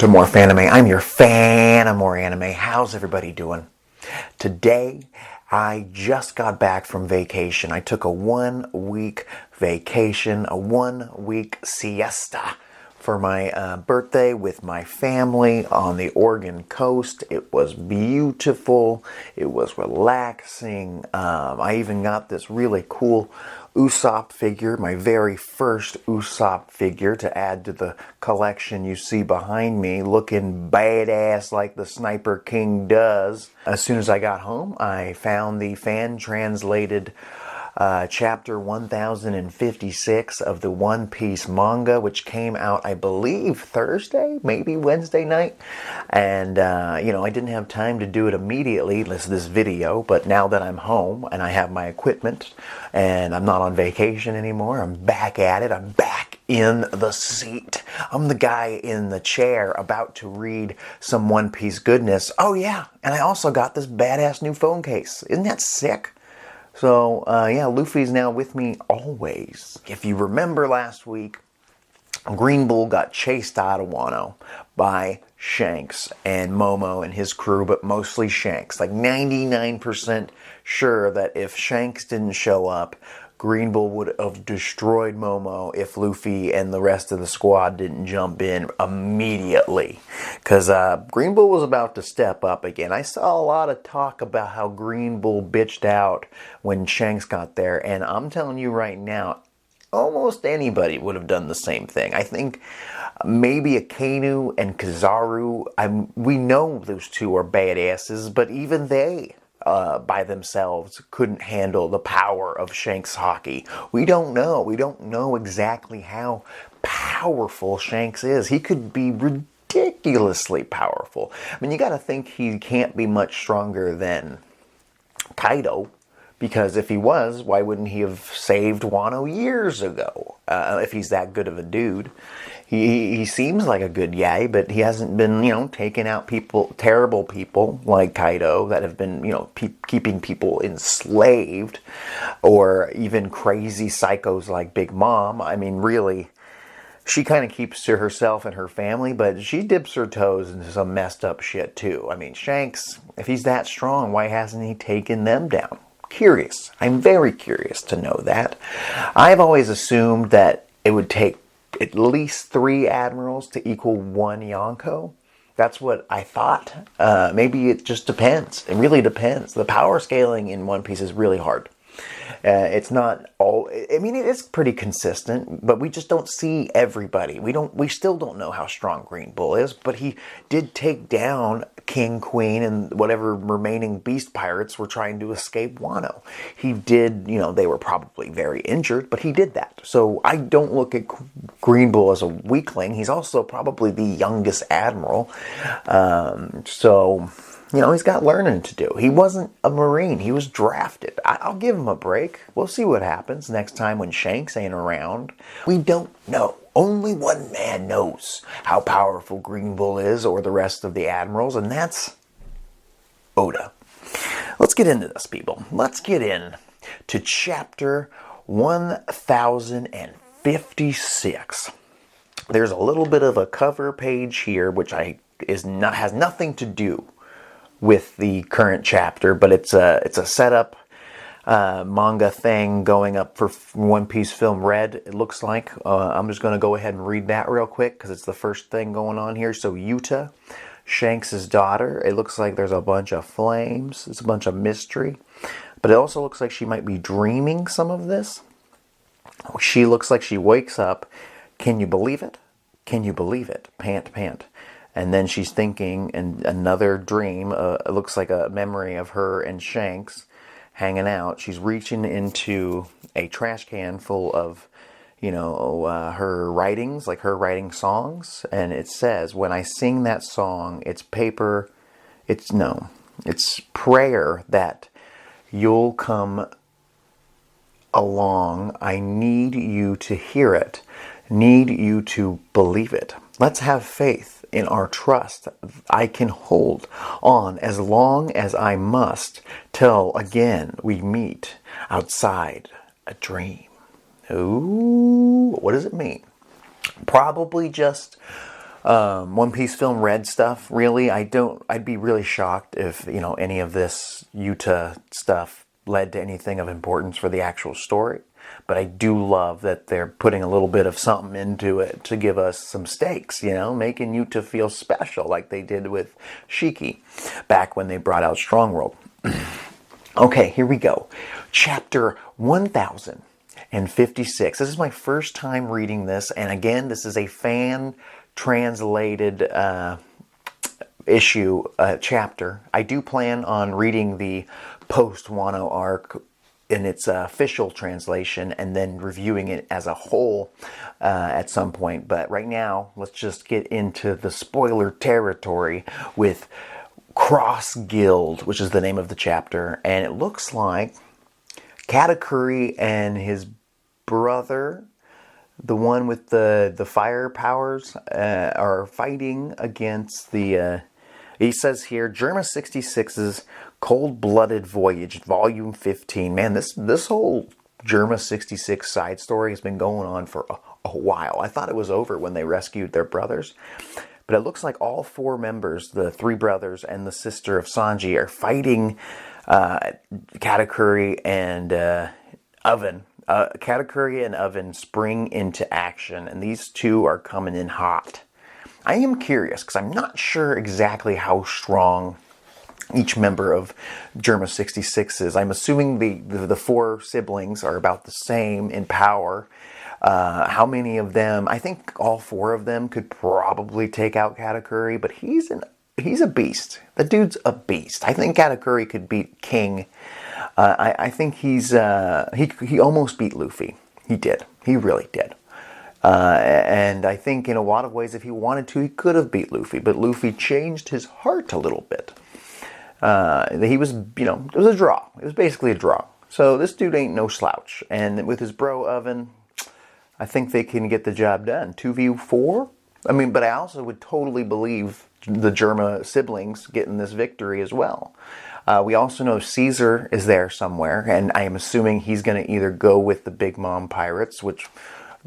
to Morfanime. I'm your fan of more anime. How's everybody doing? Today, I just got back from vacation. I took a 1 week vacation, a 1 week siesta for my birthday with my family on the Oregon coast. It was beautiful. It was relaxing. I even got this really cool Usopp figure, my very first Usopp figure to add to the collection you see behind me, looking badass like the Sniper King does. As soon as I got home, I found the fan-translated chapter 1056 of the One Piece manga, which came out, I believe, Thursday, maybe Wednesday night. And, I didn't have time to do it immediately, this video, but now that I'm home and I have my equipment and I'm not on vacation anymore, I'm back at it. I'm back in the seat. I'm the guy in the chair about to read some One Piece goodness. Oh yeah, and I also got this badass new phone case. Isn't that sick? So, Luffy's now with me always. If you remember last week, Green Bull got chased out of Wano by Shanks and Momo and his crew, but mostly Shanks. Like 99% sure that if Shanks didn't show up, Green Bull would have destroyed Momo if Luffy and the rest of the squad didn't jump in immediately. Because Green Bull was about to step up again. I saw a lot of talk about how Green Bull bitched out when Shanks got there. And I'm telling you right now, almost anybody would have done the same thing. I think maybe Akainu and Kizaru, we know those two are badasses, but even they by themselves couldn't handle the power of Shanks' hockey. We don't know. We don't know exactly how powerful Shanks is. He could be ridiculously powerful. I mean, you got to think he can't be much stronger than Kaido, because if he was, why wouldn't he have saved Wano years ago? If he's that good of a dude. He seems like a good guy, but he hasn't been, taking out people, terrible people like Kaido that have been, keeping people enslaved, or even crazy psychos like Big Mom. I mean, really, she kind of keeps to herself and her family, but she dips her toes into some messed up shit too. I mean, Shanks, if he's that strong, why hasn't he taken them down? Curious. I'm very curious to know that. I've always assumed that it would take at least 3 admirals to equal 1 Yonko. That's what I thought. Maybe it just depends. It really depends. The power scaling in One Piece is really hard. It's not all. I mean, it is pretty consistent, but we just don't see everybody. We still don't know how strong Green Bull is, but he did take down King, Queen, and whatever remaining beast pirates were trying to escape Wano. He did, they were probably very injured, but he did that. So I don't look at Green Bull as a weakling. He's also probably the youngest admiral. He's got learning to do. He wasn't a Marine. He was drafted. I'll give him a break. We'll see what happens next time when Shanks ain't around. We don't know. Only one man knows how powerful Green Bull is, or the rest of the admirals, and that's Oda. Let's get into this, people. Let's get in to chapter 1056. There's a little bit of a cover page here, which has nothing to do with the current chapter, but it's a setup manga thing going up for One Piece Film Red, it looks like. I'm just going to go ahead and read that real quick because it's the first thing going on here. So Yuta, Shanks' daughter, it looks like there's a bunch of flames. It's a bunch of mystery. But it also looks like she might be dreaming some of this. She looks like she wakes up. Can you believe it? Can you believe it? Pant, pant. And then she's thinking, and another dream, it looks like a memory of her and Shanks hanging out. She's reaching into a trash can full of, her writings, like her writing songs. And it says, when I sing that song, it's prayer that you'll come along. I need you to hear it, need you to believe it. Let's have faith in our trust. I can hold on as long as I must till again we meet outside a dream. Ooh, what does it mean? Probably just One Piece film read stuff, really. I'd be really shocked if, any of this Utah stuff led to anything of importance for the actual story. But I do love that they're putting a little bit of something into it to give us some stakes, making Utah feel special like they did with Shiki back when they brought out Strongworld. Okay, here we go. Chapter 1056. This is my first time reading this, and again, this is a fan-translated chapter. I do plan on reading the post-Wano arc in its official translation and then reviewing it as a whole at some point. But right now, let's just get into the spoiler territory with Cross Guild, which is the name of the chapter. And it looks like Katakuri and his brother, the one with the fire powers, are fighting against the... he says here, Germa 66's Cold-Blooded Voyage, Volume 15. Man, this whole Germa 66 side story has been going on for a while. I thought it was over when they rescued their brothers. But it looks like all four members, the three brothers and the sister of Sanji, are fighting Katakuri and Oven. Katakuri and Oven spring into action, and these two are coming in hot. I am curious, because I'm not sure exactly how strong each member of Germa 66 is. I'm assuming the four siblings are about the same in power. How many of them? I think all four of them could probably take out Katakuri, but he's a beast. The dude's a beast. I think Katakuri could beat King. I think he almost beat Luffy. He did. He really did. And I think in a lot of ways, if he wanted to, he could have beat Luffy. But Luffy changed his heart a little bit. He was, it was a draw. It was basically a draw. So this dude ain't no slouch. And with his bro Oven, I think they can get the job done. 2v4? But I also would totally believe the Germa siblings getting this victory as well. We also know Caesar is there somewhere, and I am assuming he's going to either go with the Big Mom pirates, which...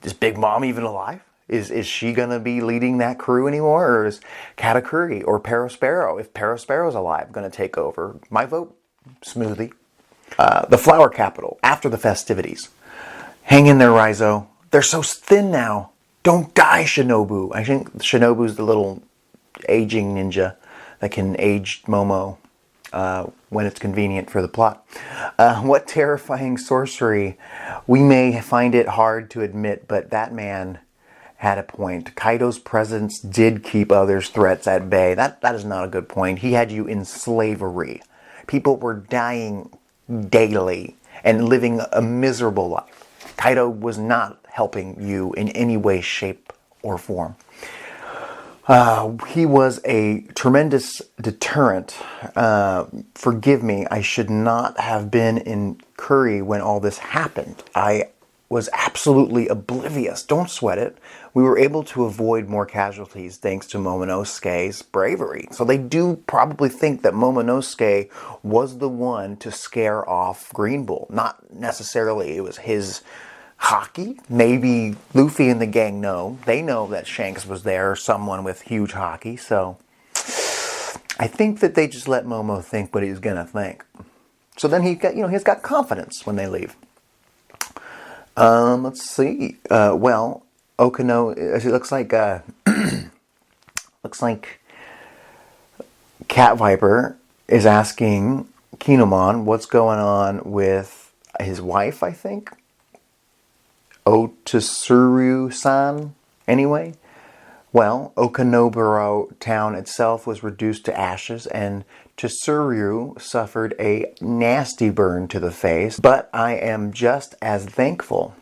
Is Big Mom even alive? Is she going to be leading that crew anymore? Or is Katakuri or Perospero, if Perospero's alive, going to take over? My vote, Smoothie. The Flower Capital, after the festivities. Hang in there, Raizo. They're so thin now. Don't die, Shinobu. I think Shinobu's the little aging ninja that can age Momo when it's convenient for the plot. What terrifying sorcery. We may find it hard to admit, but that man had a point. Kaido's presence did keep others' threats at bay. That is not a good point. He had you in slavery. People were dying daily and living a miserable life. Kaido was not helping you in any way, shape, or form. He was a tremendous deterrent. Forgive me, I should not have been in Curry when all this happened. I was absolutely oblivious. Don't sweat it. We were able to avoid more casualties thanks to Momonosuke's bravery. So they do probably think that Momonosuke was the one to scare off Green Bull. Not necessarily it was his hockey. Maybe Luffy and the gang know. They know that Shanks was there, someone with huge hockey. So I think that they just let Momo think what he's gonna think. So then he's got confidence when they leave. Let's see. Well, Okano. It looks like Cat Viper is asking Kinemon what's going on with his wife. I think. Otsuru-san, anyway. Well, Okanoboro town itself was reduced to ashes, and Tsuru suffered a nasty burn to the face. But I am just thankful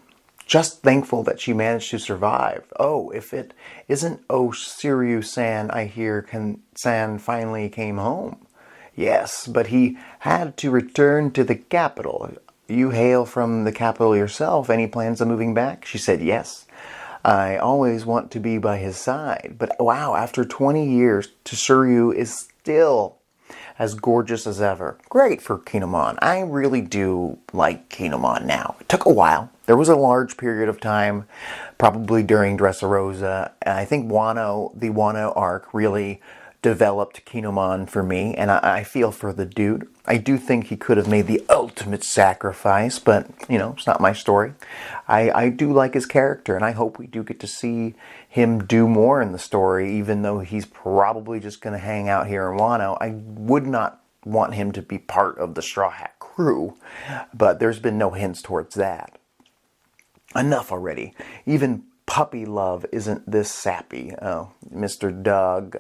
that she managed to survive. Oh, if it isn't Otsuru-san, I hear San finally came home. Yes, but he had to return to the capital. You hail from the capital yourself. Any plans of moving back? She said yes. I always want to be by his side. But wow, after 20 years, Tsuru is still as gorgeous as ever. Great for Kinemon. I really do like Kinemon now. It took a while. There was a large period of time, probably during Dressrosa. I think Wano, the Wano arc, really developed Kinemon for me, and I feel for the dude. I do think he could have made the ultimate sacrifice, but, you know, it's not my story. I do like his character, and I hope we do get to see him do more in the story, even though he's probably just going to hang out here in Wano. I would not want him to be part of the Straw Hat crew, but there's been no hints towards that. Enough already. Even puppy love isn't this sappy. Oh, Mr. Doug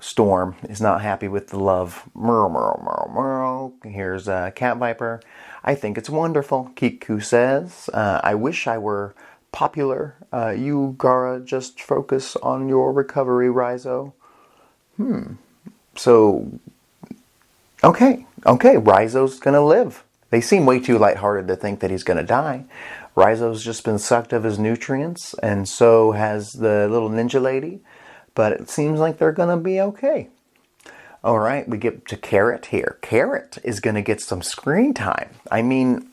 Storm is not happy with the love. Merle, merle, merle, merle. Here's Cat Viper. I think it's wonderful, Kiku says. I wish I were popular. You, Gara, just focus on your recovery, Rizo. So, okay, Rizo's gonna live. They seem way too lighthearted to think that he's gonna die. Rizo's just been sucked of his nutrients, and so has the little ninja lady. But it seems like they're going to be okay. All right, we get to Carrot here. Carrot is going to get some screen time. I mean,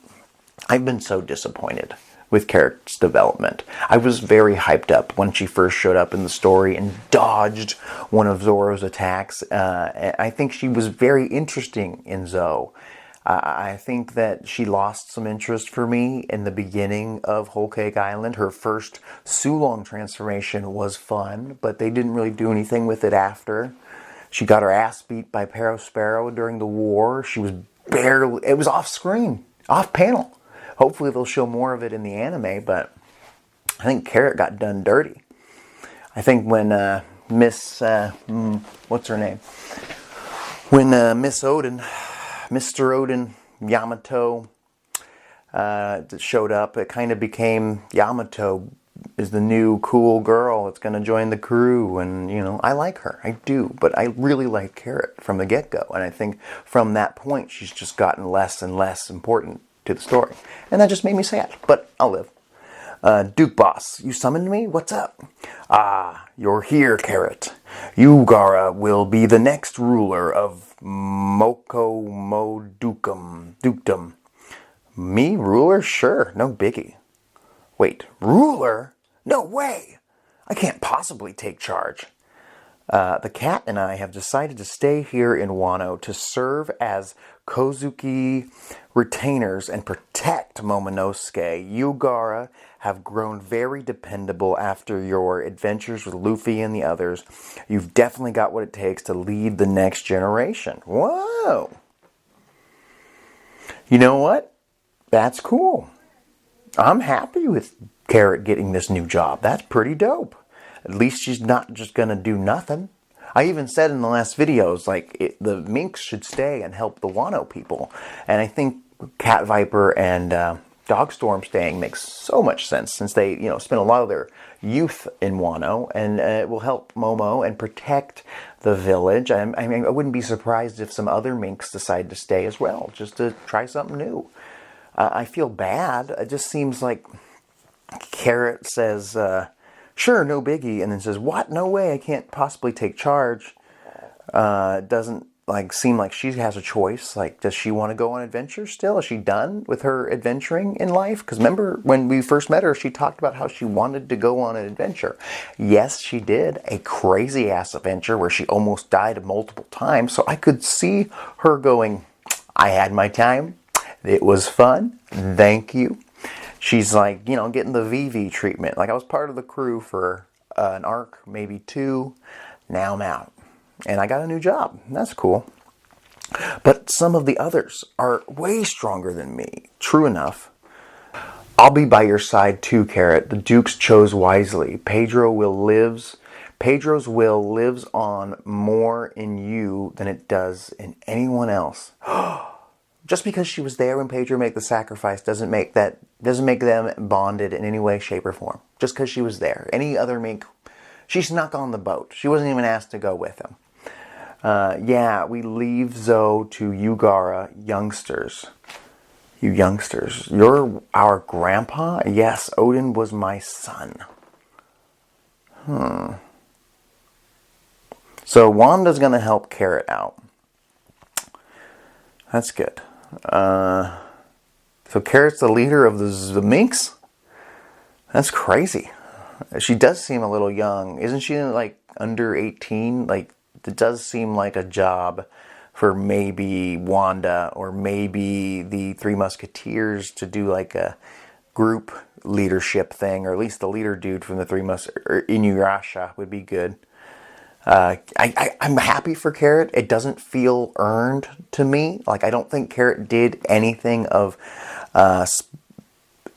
I've been so disappointed with Carrot's development. I was very hyped up when she first showed up in the story and dodged one of Zoro's attacks. I think she was very interesting in Zou. I think that she lost some interest for me in the beginning of Whole Cake Island. Her first Sulong transformation was fun, but they didn't really do anything with it after. She got her ass beat by Sparrow during the war. She was barely... It was off screen, off panel. Hopefully they'll show more of it in the anime, but I think Carrot got done dirty. I think when Miss... what's her name? When Miss Odin... Mr. Odin Yamato showed up, it kind of became Yamato is the new cool girl that's going to join the crew, and, you know, I like her. I do, but I really like Carrot from the get-go, and I think from that point she's just gotten less and less important to the story, and that just made me sad, but I'll live. Duke Boss, you summoned me? What's up? Ah, you're here, Carrot. You, Gara, will be the next ruler of Dukedom. Me, ruler? Sure, no biggie. Wait, ruler? No way! I can't possibly take charge. The cat and I have decided to stay here in Wano to serve as Kozuki retainers and protect Momonosuke. You, Gara, have grown very dependable after your adventures with Luffy and the others. You've definitely got what it takes to lead the next generation. Whoa! You know what? That's cool. I'm happy with Carrot getting this new job. That's pretty dope. At least she's not just going to do nothing. I even said in the last videos, like, the minks should stay and help the Wano people. And I think Cat Viper and Dogstorm staying makes so much sense, since they, you know, spend a lot of their youth in Wano, and it will help Momo and protect the village. I mean, I wouldn't be surprised if some other minks decide to stay as well, just to try something new. I feel bad. It just seems like Carrot says... sure, no biggie, and then says, what? No way, I can't possibly take charge. Doesn't seem like she has a choice. Like, does she want to go on adventures still? Is she done with her adventuring in life? Because remember, when we first met her, she talked about how she wanted to go on an adventure. Yes, she did. A crazy-ass adventure where she almost died multiple times. So I could see her going, I had my time. It was fun. Thank you. She's like, you know, getting the VV treatment. Like, I was part of the crew for an arc, maybe 2. Now I'm out. And I got a new job. That's cool. But some of the others are way stronger than me. True enough. I'll be by your side too, Carrot. The Dukes chose wisely. Pedro's will lives on more in you than it does in anyone else. Just because she was there when Pedro made the sacrifice doesn't make them bonded in any way, shape, or form. Just because she was there. Any other mink, she snuck on the boat. She wasn't even asked to go with him. Yeah, we leave Zou to you, Gara, youngsters. You youngsters. You're our grandpa? Yes, Odin was my son. So Wanda's going to help Carrot out. That's good. So So Carrot's the leader of the minks? That's crazy. She does seem a little young. Isn't she like under 18? Like, it does seem like a job for maybe Wanda or maybe the Three Musketeers to do like a group leadership thing, or at least the leader dude from the Three Musketeers, Inuyasha would be good. I'm happy for Carrot. It doesn't feel earned to me. Like, I don't think Carrot did anything of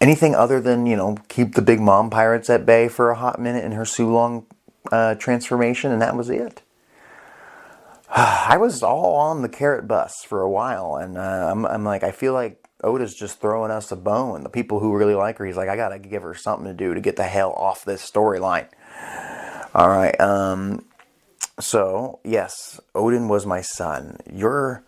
anything other than, keep the big mom pirates at bay for a hot minute in her Sulong transformation, and that was it. I was all on the Carrot bus for a while, and I'm like, I feel like Oda's just throwing us a bone. The people who really like her, he's like, I gotta give her something to do to get the hell off this storyline. All right, so yes, Odin was my son. You're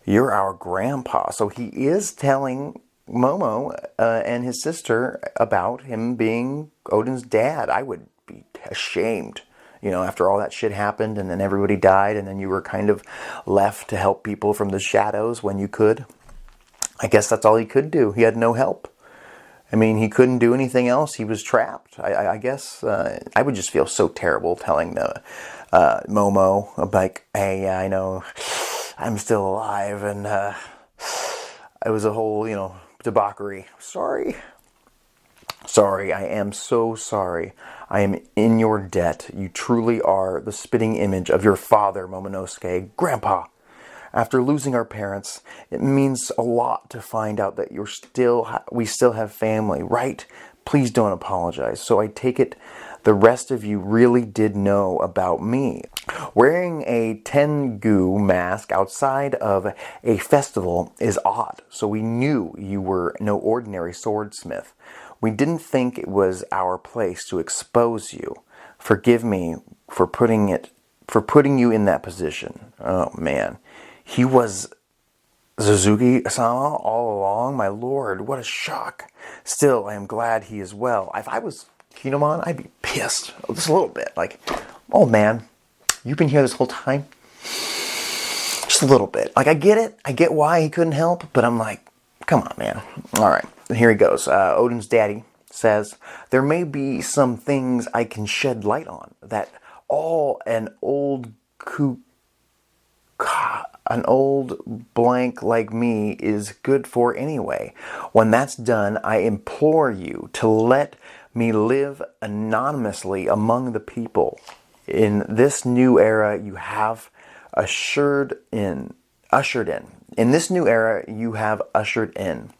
our grandpa. So he is telling Momo and his sister about him being Odin's dad. I would be ashamed, after all that shit happened and then everybody died and then you were kind of left to help people from the shadows when you could. I guess that's all he could do. He had no help. I mean, he couldn't do anything else. He was trapped. I guess I would just feel so terrible telling the Momo, like, hey, I know I'm still alive and it was a whole, debauchery. Sorry, I am so sorry. I am in your debt. You truly are the spitting image of your father, Momonosuke. Grandpa, after losing our parents, it means a lot to find out that we still have family, right? Please don't apologize. So I take it the rest of you really did know about me. Wearing a Tengu mask outside of a festival is odd, so we knew you were no ordinary swordsmith. We didn't think it was our place to expose you. Forgive me for putting you in that position. Oh man. He was Suzuki-sama all along? My lord, what a shock. Still, I am glad he is well. If I was Kinemon, I'd be pissed. Just a little bit. Like, oh man, you've been here this whole time? Just a little bit. Like, I get it. I get why he couldn't help, but I'm like, come on, man. All right, here he goes. Odin's daddy says, there may be some things I can shed light on that all an old blank like me is good for anyway. When that's done, I implore you to let me live anonymously among the people. In this new era you have ushered in. In this new era you have ushered in.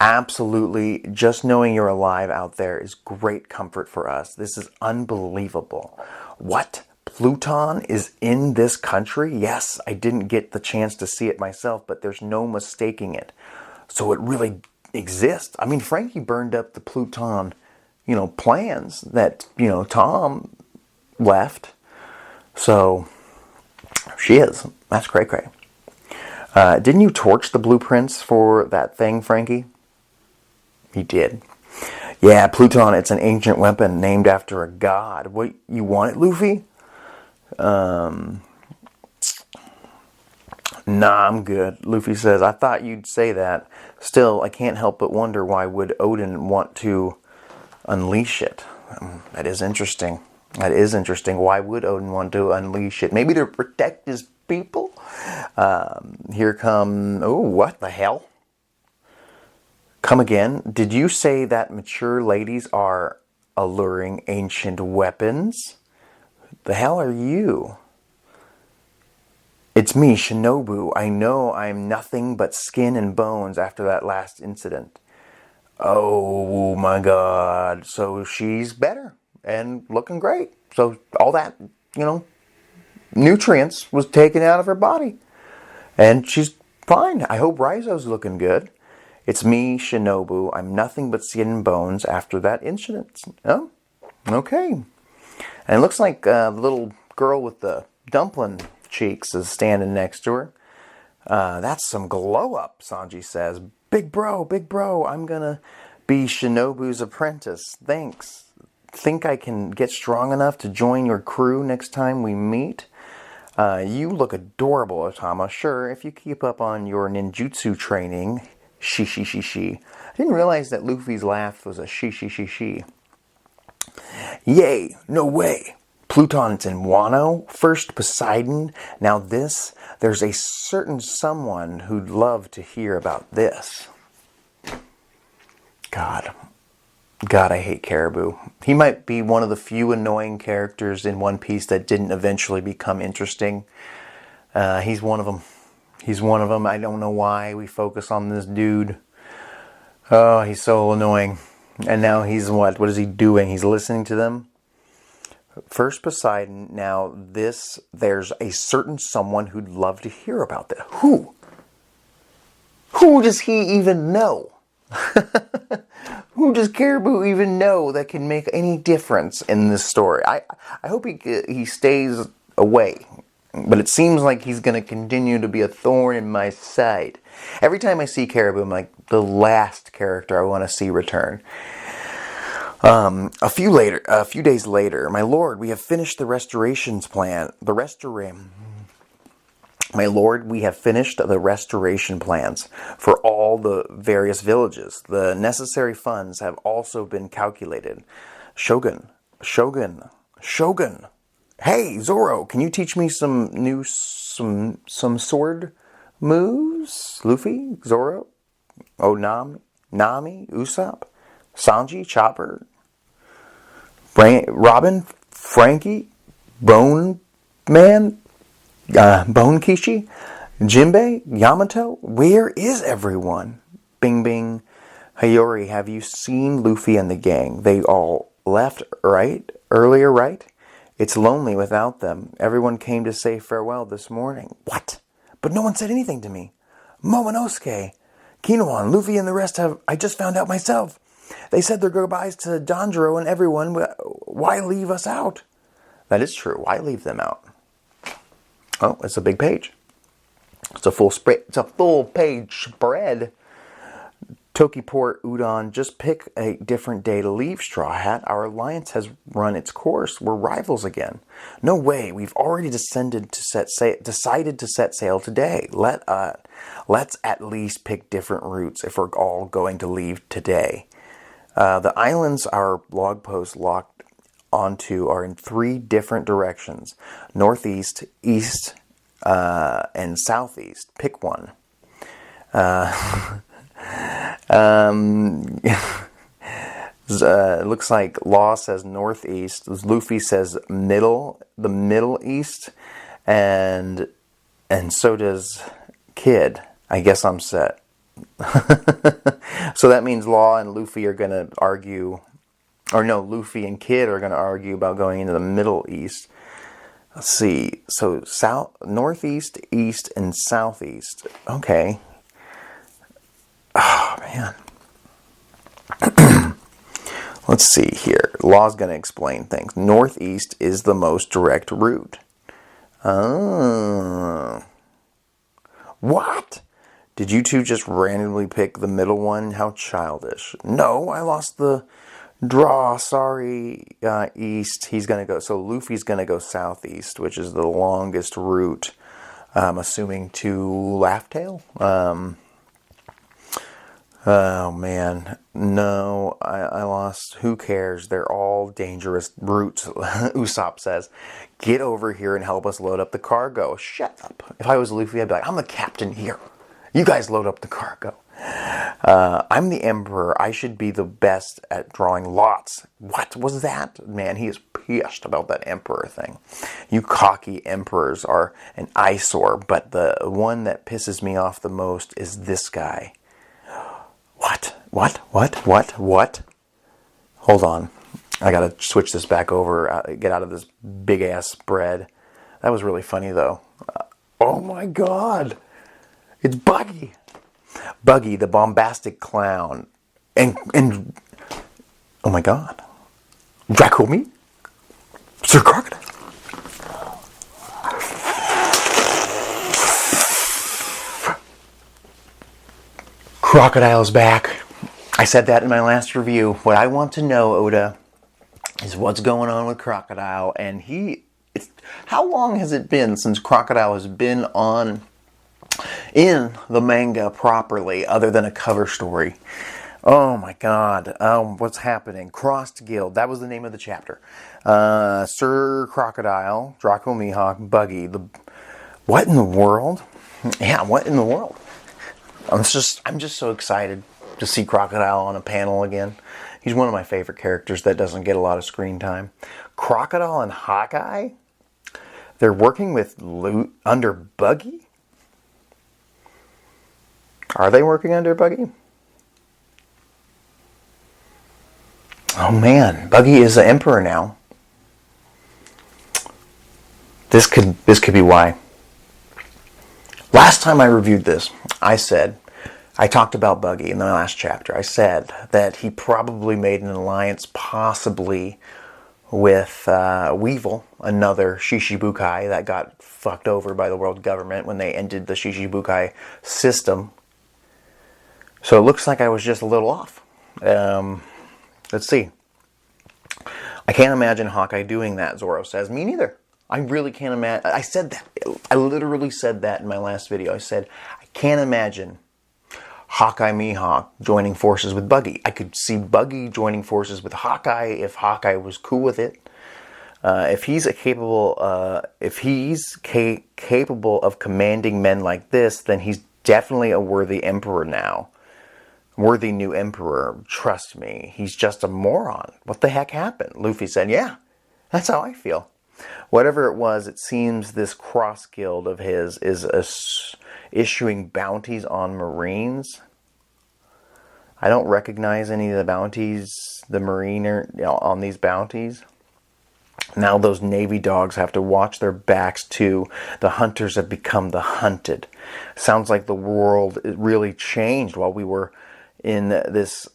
Absolutely, just knowing you're alive out there is great comfort for us. This is unbelievable. What? Pluton is in this country? Yes, I didn't get the chance to see it myself, but there's no mistaking it. So it really exists. I mean, Frankie burned up the Pluton, plans that, Tom left. So, she is. That's cray-cray. Didn't you torch the blueprints for that thing, Frankie? He did. Yeah, Pluton, it's an ancient weapon named after a god. What, you want it, Luffy? Nah, I'm good. Luffy says, I thought you'd say that. Still, I can't help but wonder why would Odin want to unleash it. That is interesting. Why would Odin want to unleash it? Maybe to protect his people? Here come... Oh, what the hell? Come again? Did you say that mature ladies are alluring ancient weapons? The hell are you? It's me, Shinobu. I know I'm nothing but skin and bones after that last incident. Oh my god. So she's better and looking great. So all that, nutrients was taken out of her body. And she's fine. I hope Raizo's looking good. It's me, Shinobu. I'm nothing but skin and bones after that incident. Oh, okay. And it looks like the little girl with the dumpling cheeks is standing next to her. That's some glow up, Sanji says. Big bro, I'm gonna be Shinobu's apprentice. Thanks. Think I can get strong enough to join your crew next time we meet? You look adorable, Otama. Sure, if you keep up on your ninjutsu training, She. I didn't realize that Luffy's laugh was a she. Yay, no way. Pluton's in Wano, first Poseidon, now this. There's a certain someone who'd love to hear about this. God, I hate Caribou. He might be one of the few annoying characters in One Piece that didn't eventually become interesting. He's one of them. I don't know why we focus on this dude. Oh, he's so annoying. And now he's what? What is he doing? He's listening to them. First Poseidon. Now this, there's a certain someone who'd love to hear about that. Who? Who does he even know? Who does Caribou even know that can make any difference in this story? I hope he stays away. But it seems like he's going to continue to be a thorn in my side. Every time I see Caribou, I'm like the last character I want to see return. A few days later, my lord, we have finished the restorations plan. My lord, we have finished the restoration plans for all the various villages. The necessary funds have also been calculated. Shogun. Hey, Zoro, can you teach me some sword moves? Luffy, Zoro, Nami, Usopp, Sanji, Chopper, Robin, Frankie, Bone Man, Bone Kishi, Jinbei, Yamato. Where is everyone? Bing Bing. Hayori, have you seen Luffy and the gang? They all left earlier, right? It's lonely without them. Everyone came to say farewell this morning. What? But no one said anything to me. Momonosuke, Kinoan, Luffy and the rest I just found out myself. They said their goodbyes to Danjiro and everyone. Why leave us out? That is true. Why leave them out? Oh, it's a big page. It's a full page spread. Tokiport Udon, just pick a different day to leave, Straw Hat. Our alliance has run its course. We're rivals again. No way. We've already decided to set sail today. Let's at least pick different routes if we're all going to leave today. The islands our log post locked onto are in 3 different directions. Northeast, east, and southeast. Pick one. Looks like Law says northeast. Luffy says the Middle East, and so does Kid. I guess I'm set. So that means Law and Luffy are gonna argue, or no, Luffy and Kid are gonna argue about going into the Middle East. Let's see. So northeast, east, and southeast. Okay. Oh, man. Let's see here. Law's going to explain things. Northeast is the most direct route. Oh. What? Did you two just randomly pick the middle one? How childish. No, I lost the draw. Sorry, east. He's going to go. So Luffy's going to go southeast, which is the longest route. I'm assuming to Laugh Tale. Oh, man. No, I lost. Who cares? They're all dangerous routes, Usopp says. Get over here and help us load up the cargo. Shut up. If I was Luffy, I'd be like, I'm the captain here. You guys load up the cargo. I'm the emperor. I should be the best at drawing lots. What was that? Man, he is pissed about that emperor thing. You cocky emperors are an eyesore, but the one that pisses me off the most is this guy. What? Hold on. I gotta switch this back over, get out of this big-ass spread. That was really funny, though. Oh, my God. It's Buggy. Buggy, the bombastic clown. And oh, my God. Dracomi? Sir Crocodile. Crocodile's back. I said that in my last review. What I want to know, Oda, is what's going on with Crocodile. And how long has it been since Crocodile has been in the manga properly, other than a cover story. Oh my god. What's happening? Crossed Guild. That was the name of the chapter. Sir Crocodile, Draco Mihawk, Buggy. What in the world? Yeah, what in the world? I'm just so excited to see Crocodile on a panel again. He's one of my favorite characters that doesn't get a lot of screen time. Crocodile and Hawkeye? They're working with under Buggy? Are they working under Buggy? Oh man, Buggy is the Emperor now. This could be why. Last time I reviewed this, I talked about Buggy in the last chapter. I said that he probably made an alliance possibly with Weevil, another Shishibukai that got fucked over by the world government when they ended the Shishibukai system. So it looks like I was just a little off. Let's see. I can't imagine Hawkeye doing that, Zoro says. Me neither. I really can't imagine. I said that. I literally said that in my last video. I said, I can't imagine Hawkeye Mihawk joining forces with Buggy. I could see Buggy joining forces with Hawkeye if Hawkeye was cool with it. If he's capable of commanding men like this, then he's definitely a worthy emperor now. Worthy new emperor. Trust me, he's just a moron. What the heck happened? Luffy said, yeah, that's how I feel. Whatever it was, it seems this cross guild of his is issuing bounties on Marines. I don't recognize any of the bounties, the Mariner, on these bounties. Now those Navy dogs have to watch their backs too. The hunters have become the hunted. Sounds like the world really changed while we were in this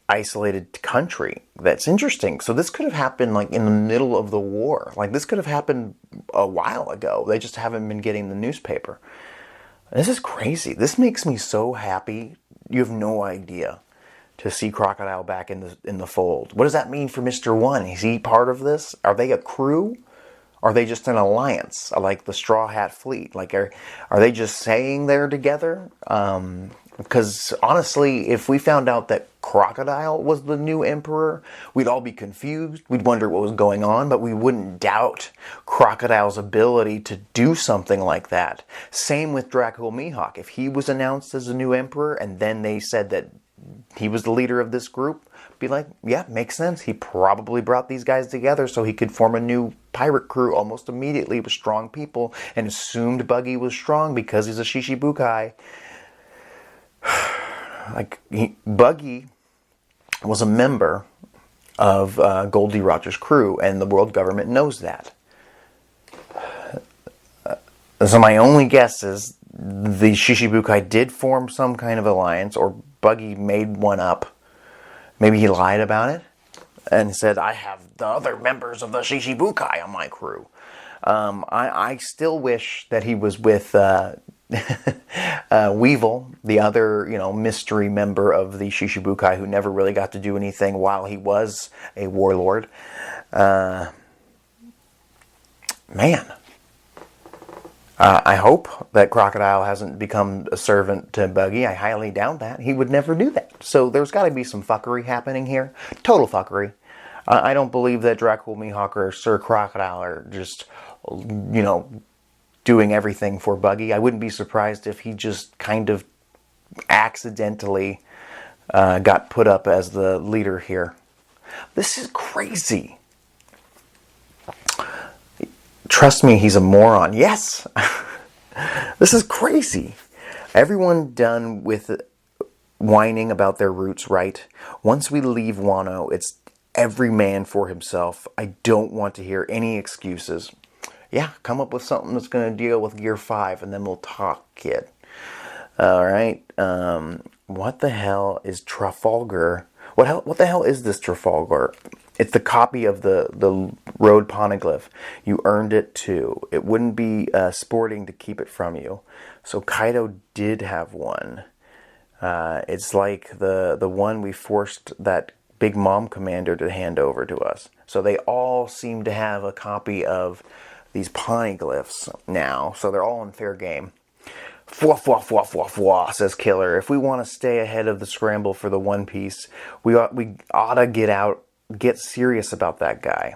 isolated country. That's interesting. So this could have happened like in the middle of the war. Like this could have happened a while ago. They just haven't been getting the newspaper. This is crazy. This makes me so happy. You have no idea, to see Crocodile back in the fold. What does that mean for Mr. One? Is he part of this? Are they a crew? Are they just an alliance, like the Straw Hat Fleet? Like are they just saying they're together? Because honestly, if we found out that Crocodile was the new emperor, we'd all be confused. We'd wonder what was going on, but we wouldn't doubt Crocodile's ability to do something like that. Same with Draco Mihawk. If he was announced as the new emperor and then they said that he was the leader of this group, be like, yeah, makes sense. He probably brought these guys together so he could form a new pirate crew almost immediately with strong people, and assumed Buggy was strong because he's a Shishibukai. Buggy was a member of Goldie Roger's crew, and the world government knows that. So my only guess is the Shishibukai did form some kind of alliance, or Buggy made one up. Maybe he lied about it and said, I have the other members of the Shishibukai on my crew. I still wish that he was with Weevil, the other, mystery member of the Shishibukai who never really got to do anything while he was a warlord. I hope that Crocodile hasn't become a servant to Buggy. I highly doubt that. He would never do that. So there's got to be some fuckery happening here. Total fuckery. I don't believe that Draco Mihawk or Sir Crocodile are just, doing everything for Buggy. I wouldn't be surprised if he just kind of accidentally got put up as the leader here. This is crazy. Trust me, he's a moron. Yes! This is crazy. Everyone done with whining about their roots, right? Once we leave Wano, it's every man for himself. I don't want to hear any excuses. Yeah, come up with something that's going to deal with Gear 5, and then we'll talk, kid. Alright, what the hell is Trafalgar? What the hell is this Trafalgar? It's the copy of the road poneglyph. You earned it too. It wouldn't be sporting to keep it from you. So Kaido did have one. It's like the one we forced that Big Mom commander to hand over to us. So they all seem to have a copy of these poneglyphs now. So they're all in fair game. Fwa, fwa, fwa, fwa, fwa, says Killer. If we want to stay ahead of the scramble for the One Piece, we ought to get serious about that guy.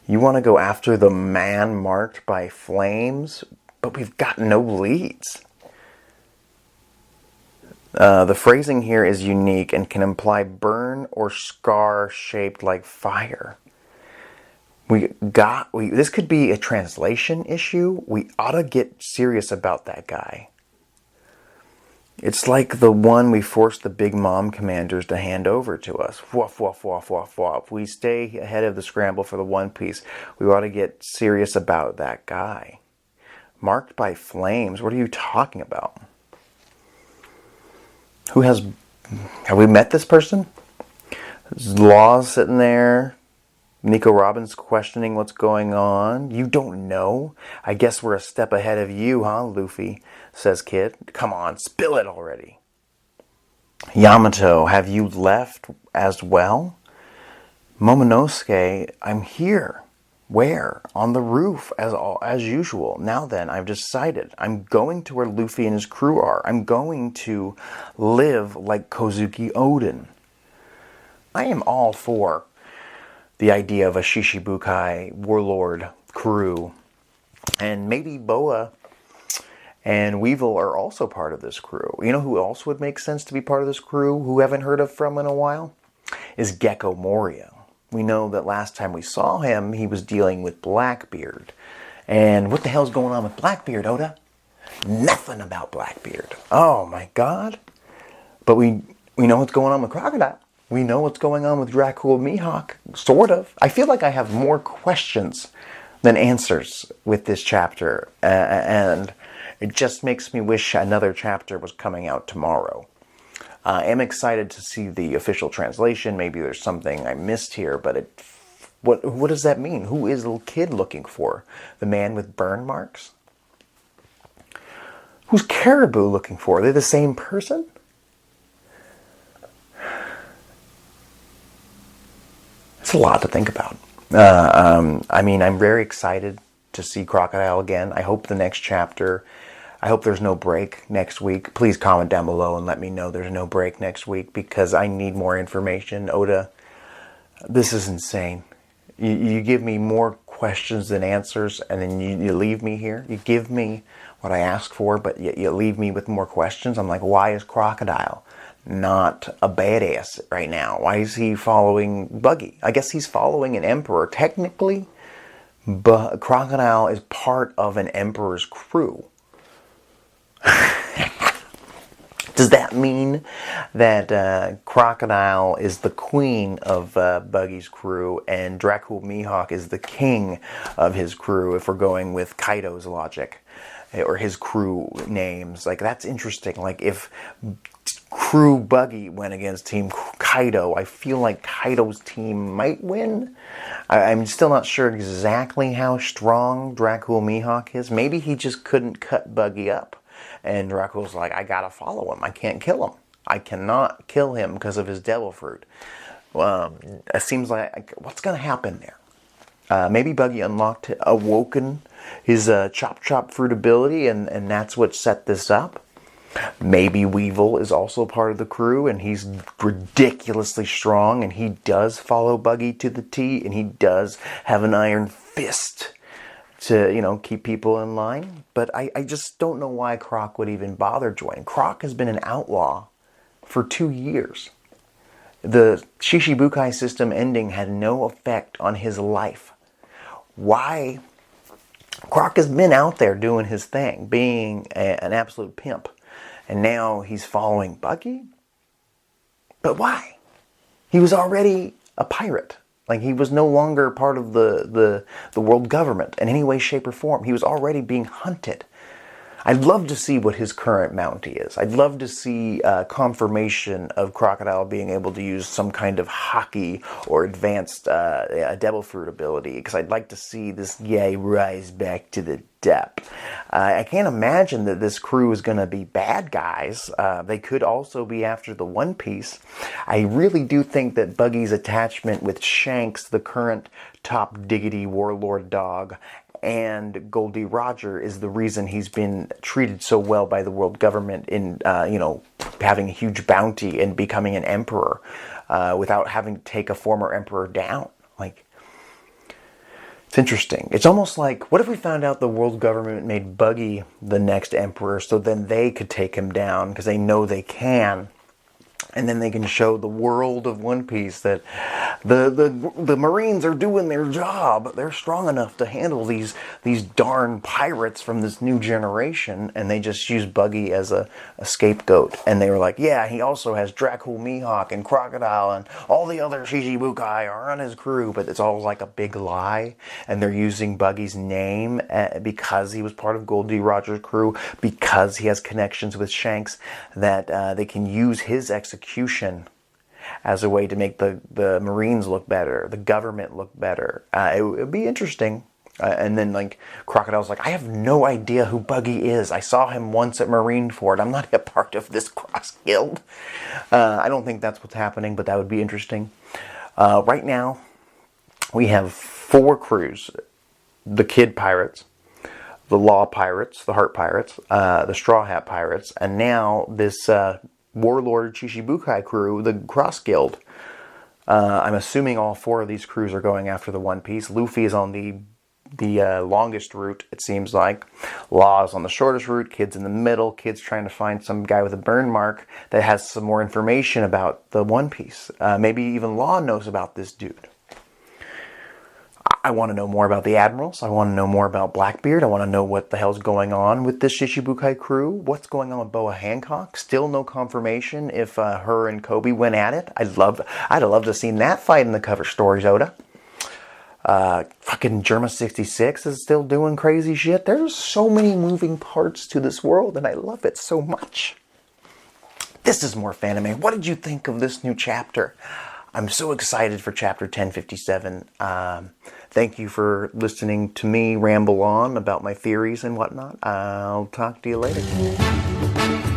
You want to go after the man marked by flames, but we've got no leads. The phrasing here is unique and can imply burn or scar shaped like fire. This could be a translation issue. We ought to get serious about that guy. It's like the one we forced the Big Mom commanders to hand over to us. Woof, woof, woof, woof, woof. If we stay ahead of the scramble for the One Piece, we ought to get serious about that guy. Marked by flames? What are you talking about? Have we met this person? Law's sitting there. Nico Robin's questioning what's going on. You don't know? I guess we're a step ahead of you, huh, Luffy? Says Kid. Come on, spill it already. Yamato, have you left as well? Momonosuke, I'm here. Where? On the roof, as usual. Now then, I've decided. I'm going to where Luffy and his crew are. I'm going to live like Kozuki Oden. I am all for the idea of a Shishibukai warlord crew. And maybe Boa and Weevil are also part of this crew. You know who else would make sense to be part of this crew, who we haven't heard of from in a while? Is Gecko Moria. We know that last time we saw him, he was dealing with Blackbeard. And what the hell's going on with Blackbeard, Oda? Nothing about Blackbeard. Oh my god. But we know what's going on with Crocodile. We know what's going on with Dracul Mihawk, sort of. I feel like I have more questions than answers with this chapter. And it just makes me wish another chapter was coming out tomorrow. I am excited to see the official translation. Maybe there's something I missed here, but what does that mean? Who is the kid looking for? The man with burn marks? Who's Caribou looking for? Are they the same person? It's a lot to think about. I mean, I'm very excited to see Crocodile again. I hope the next chapter... I hope there's no break next week. Please comment down below and let me know there's no break next week because I need more information. Oda, this is insane. You give me more questions than answers and then you leave me here. You give me what I ask for, but yet you leave me with more questions. I'm like, why is Crocodile not a badass right now? Why is he following Buggy? I guess he's following an emperor technically, but Crocodile is part of an emperor's crew. Does that mean that Crocodile is the queen of Buggy's crew and Dracul Mihawk is the king of his crew, if we're going with Kaido's logic or his crew names? Like, that's interesting. Like, if Crew Buggy went against Team Kaido, I feel like Kaido's team might win. I'm still not sure exactly how strong Dracul Mihawk is. Maybe he just couldn't cut Buggy up. And Dracul's like, I gotta follow him. I can't kill him. I cannot kill him because of his devil fruit. It seems like, what's gonna happen there? Maybe Buggy awoken his chop chop fruit ability, and that's what set this up. Maybe Weevil is also part of the crew, and he's ridiculously strong, and he does follow Buggy to the T, and he does have an iron fist to, keep people in line. But I just don't know why Croc would even bother joining. Croc has been an outlaw for 2 years. The Shishibukai system ending had no effect on his life. Why? Croc has been out there doing his thing, being an absolute pimp. And now he's following Buggy? But why? He was already a pirate. Like, he was no longer part of the world government in any way, shape, or form. He was already being hunted. I'd love to see what his current bounty is. I'd love to see confirmation of Crocodile being able to use some kind of hockey or advanced devil fruit ability, because I'd like to see this guy rise back to the depth. I can't imagine that this crew is going to be bad guys. They could also be after the One Piece. I really do think that Buggy's attachment with Shanks, the current top diggity warlord dog, And Goldie Roger is the reason he's been treated so well by the world government in, having a huge bounty and becoming an emperor without having to take a former emperor down. Like, it's interesting. It's almost like, what if we found out the world government made Buggy the next emperor so then they could take him down because they know they can? And then they can show the world of One Piece that the Marines are doing their job. They're strong enough to handle these darn pirates from this new generation. And they just use Buggy as a scapegoat. And they were like, yeah, he also has Dracul Mihawk and Crocodile and all the other Shichibukai are on his crew. But it's all like a big lie. And they're using Buggy's name because he was part of Goldie Roger's crew, because he has connections with Shanks, that they can use his execution as a way to make the Marines look better, the government look better. It would be interesting. And then, like, Crocodile's like, I have no idea who Buggy is. I saw him once at Marineford. I'm not a part of this cross guild. I don't think that's what's happening, but that would be interesting. Right now, we have 4 crews. The Kid Pirates, the Law Pirates, the Heart Pirates, the Straw Hat Pirates, and now this Warlord Chichibukai crew, the Cross Guild. I'm assuming all 4 of these crews are going after the One Piece. Luffy is on the longest route, it seems like. Law is on the shortest route. Kid's in the middle. Kid's trying to find some guy with a burn mark that has some more information about the One Piece. Maybe even Law knows about this dude. I want to know more about the admirals. I want to know more about Blackbeard. I want to know what the hell's going on with this Shichibukai crew. What's going on with Boa Hancock? Still no confirmation if her and Kobe went at it. I'd have loved to have seen that fight in the cover stories, Oda. Fucking Germa 66 is still doing crazy shit. There's so many moving parts to this world, and I love it so much. This is Morfanime. What did you think of this new chapter? I'm so excited for chapter 1057. Thank you for listening to me ramble on about my theories and whatnot. I'll talk to you later.